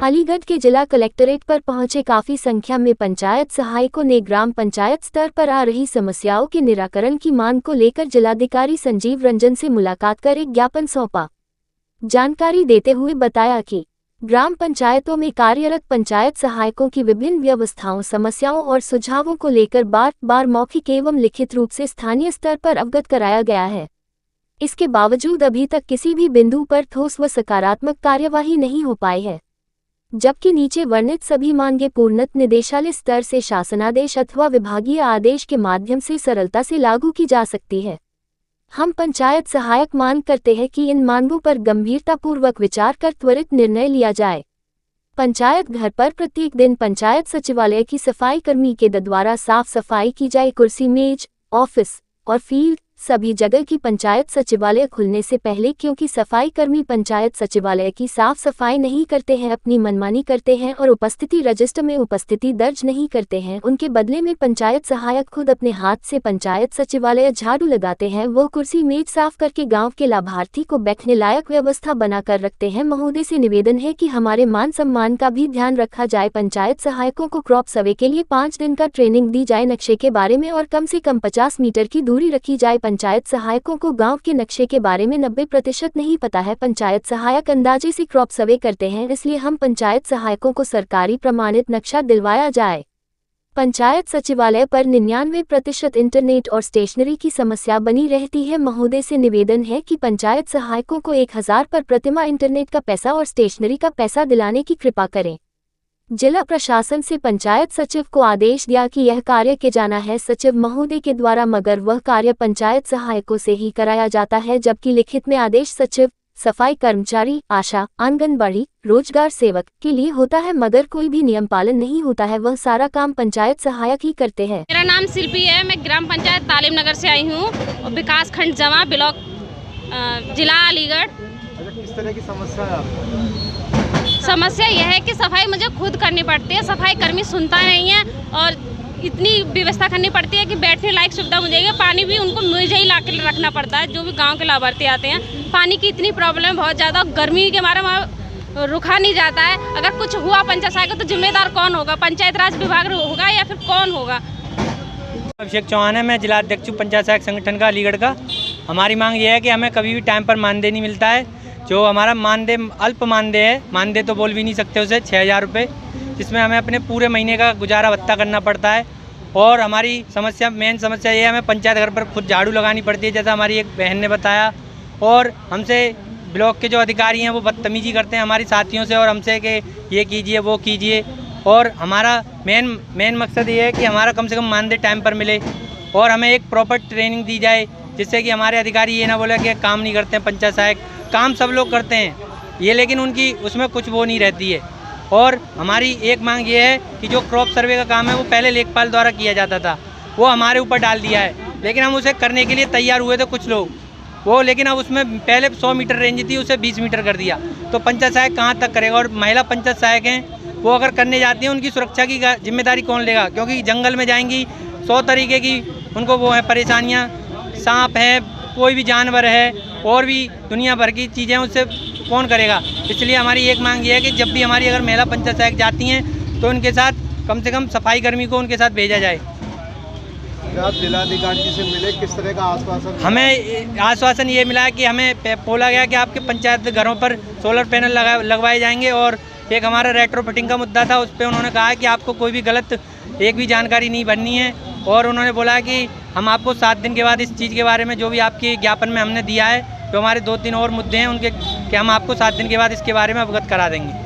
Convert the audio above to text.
अलीगढ़ के जिला कलेक्ट्रेट पर पहुंचे काफी संख्या में पंचायत सहायकों ने ग्राम पंचायत स्तर पर आ रही समस्याओं के निराकरण की मांग को लेकर जिलाधिकारी संजीव रंजन से मुलाकात कर एक ज्ञापन सौंपा। जानकारी देते हुए बताया कि ग्राम पंचायतों में कार्यरत पंचायत सहायकों की विभिन्न व्यवस्थाओं, समस्याओं और सुझावों को लेकर बार बार मौखिक एवं लिखित रूप से स्थानीय स्तर पर अवगत कराया गया है। इसके बावजूद अभी तक किसी भी बिंदु पर ठोस व सकारात्मक कार्यवाही नहीं हो पाई है, जबकि नीचे वर्णित सभी मांगें पूर्णत निदेशालय स्तर से शासनादेश अथवा विभागीय आदेश के माध्यम से सरलता से लागू की जा सकती है। हम पंचायत सहायक मांग करते हैं कि इन मांगों पर गंभीरतापूर्वक विचार कर त्वरित निर्णय लिया जाए। पंचायत घर पर प्रत्येक दिन पंचायत सचिवालय की सफाई कर्मी के द्वारा साफ सफाई की जाए। कुर्सी, मेज, ऑफिस और फील्ड सभी जगह की पंचायत सचिवालय खुलने से पहले, क्योंकि सफाई कर्मी पंचायत सचिवालय की साफ सफाई नहीं करते हैं, अपनी मनमानी करते हैं और उपस्थिति रजिस्टर में उपस्थिति दर्ज नहीं करते हैं, उनके बदले में पंचायत सहायक खुद अपने हाथ से पंचायत सचिवालय झाड़ू लगाते हैं, वो कुर्सी मेज साफ करके गांव के लाभार्थी को बैठने लायक व्यवस्था बनाकर रखते हैं। महोदय से निवेदन है कि हमारे मान सम्मान का भी ध्यान रखा जाए। पंचायत सहायकों को क्रॉप सर्वे के लिए 5 दिन का ट्रेनिंग दी जाए, नक्शे के बारे में और कम से कम 50 मीटर की दूरी रखी जाए। पंचायत सहायकों को गांव के नक्शे के बारे में 90% नहीं पता है। पंचायत सहायक अंदाजे से क्रॉप सर्वे करते हैं, इसलिए हम पंचायत सहायकों को सरकारी प्रमाणित नक्शा दिलवाया जाए। पंचायत सचिवालय पर 99% इंटरनेट और स्टेशनरी की समस्या बनी रहती है। महोदय से निवेदन है कि पंचायत सहायकों को 1000 पर प्रतिमा इंटरनेट का पैसा और स्टेशनरी का पैसा दिलाने की कृपा करें। जिला प्रशासन से पंचायत सचिव को आदेश दिया कि यह कार्य किया जाना है सचिव महोदय के द्वारा, मगर वह कार्य पंचायत सहायकों से ही कराया जाता है, जबकि लिखित में आदेश सचिव, सफाई कर्मचारी, आशा, आंगनबाड़ी, रोजगार सेवक के लिए होता है, मगर कोई भी नियम पालन नहीं होता है। वह सारा काम पंचायत सहायक ही करते हैं। मेरा नाम शिल्पी है, मैं ग्राम पंचायत तालीम नगर से आई हूँ और विकास खंड जमा ब्लॉक जिला अलीगढ़। किस तरह की समस्या है? समस्या यह है कि सफाई मुझे खुद करनी पड़ती है, सफाई कर्मी सुनता नहीं है और इतनी व्यवस्था करनी पड़ती है कि बैठने लायक सुविधा मुझे, पानी भी उनको मुझे ही ला के रखना पड़ता है। जो भी गांव के लाभार्थी आते हैं, पानी की इतनी प्रॉब्लम बहुत ज़्यादा, गर्मी के मारे वहाँ रुका नहीं जाता है। अगर कुछ हुआ पंचायत सहायक को तो जिम्मेदार कौन होगा? पंचायत राज विभाग होगा या फिर कौन होगा? अभिषेक चौहान है, मैं जिला अध्यक्ष पंचायत सहायक संगठन का अलीगढ़ का। हमारी मांग ये है कि हमें कभी भी टाइम पर मानदेय नहीं मिलता है। जो हमारा मानदेय अल्प मानदेय है, मानदेय तो बोल भी नहीं सकते उसे, 6000 रुपये, जिसमें हमें अपने पूरे महीने का गुजारा भत्ता करना पड़ता है। और हमारी समस्या, मेन समस्या ये है, हमें पंचायत घर पर खुद झाड़ू लगानी पड़ती है, जैसा हमारी एक बहन ने बताया। और हमसे ब्लॉक के जो अधिकारी हैं वो बदतमीजी करते हैं हमारी साथियों से और हमसे कि ये कीजिए वो कीजिए। और हमारा मेन मकसद ये है कि हमारा कम से कम मानदेय टाइम पर मिले और हमें एक प्रॉपर ट्रेनिंग दी जाए, जिससे कि हमारे अधिकारी ये ना बोले कि काम नहीं करते हैं पंचायत सहायक। काम सब लोग करते हैं ये, लेकिन उनकी उसमें कुछ वो नहीं रहती है। और हमारी एक मांग ये है कि जो क्रॉप सर्वे का काम है वो पहले लेखपाल द्वारा किया जाता था, वो हमारे ऊपर डाल दिया है, लेकिन हम उसे करने के लिए तैयार हुए थे कुछ लोग वो, लेकिन अब उसमें पहले 100 मीटर रेंज थी, उसे 20 मीटर कर दिया। तो पंचायत सहायक कहाँ तक करेगा? और महिला पंचायत सहायक हैं, वो अगर करने जाती हैं उनकी सुरक्षा की जिम्मेदारी कौन लेगा? क्योंकि जंगल में जाएंगी, 100 तरीके की उनको वो है परेशानियाँ, सांप है, कोई भी जानवर है और भी दुनिया भर की चीज़ें, उससे कौन करेगा? इसलिए हमारी एक मांग ये है कि जब भी हमारी अगर महिला पंचायत सहायक जाती हैं तो उनके साथ कम से कम सफाई कर्मी को उनके साथ भेजा जाए। आप जिलाधिकारी जी से मिले, किस तरह का आश्वासन? हमें आश्वासन ये मिला है कि हमें बोला गया कि आपके पंचायत घरों पर सोलर पैनल लगवाए जाएंगे। और एक हमारा रेट्रोफिटिंग का मुद्दा था, उस पर उन्होंने कहा कि आपको कोई भी गलत एक भी जानकारी नहीं बननी है। और उन्होंने बोला कि हम आपको 7 दिन के बाद इस चीज़ के बारे में, जो भी आपके ज्ञापन में हमने दिया है, जो हमारे 2-3 और मुद्दे हैं उनके, कि हम आपको 7 दिन के बाद इसके बारे में अवगत करा देंगे।